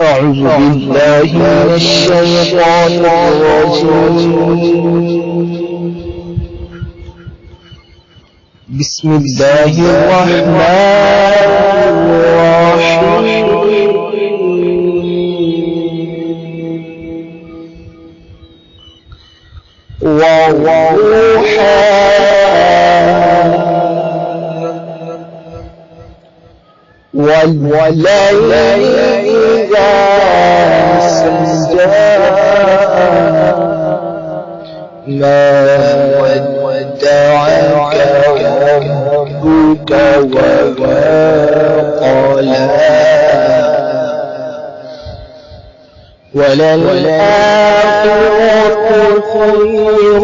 أعوذ بالله من الشيطان الرجيم. بسم الله الرحمن الرحيم. والضحى والليل إذا سجى ما ودعك ربك وما قلى وللآخرة خير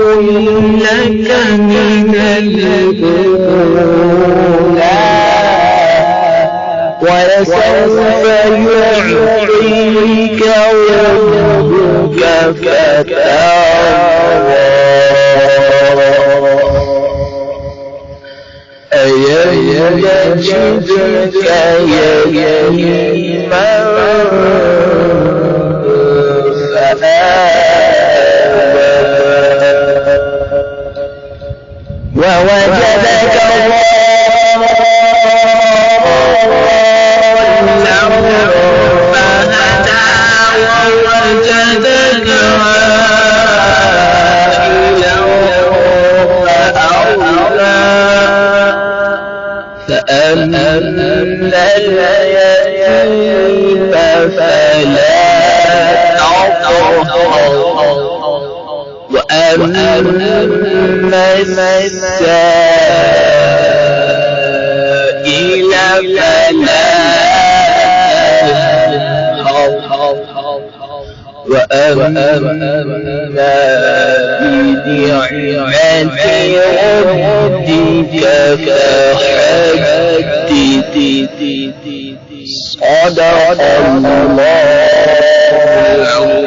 لك من الأولى ولسوف يعطيك ربك فترضى ألم يجدك يتيما فآوى ووجدك فأما اليتيم فلا تقهر وأما السائل فلا تنهر وأما بنعمة ربك فحدث. صدق الله العظيم.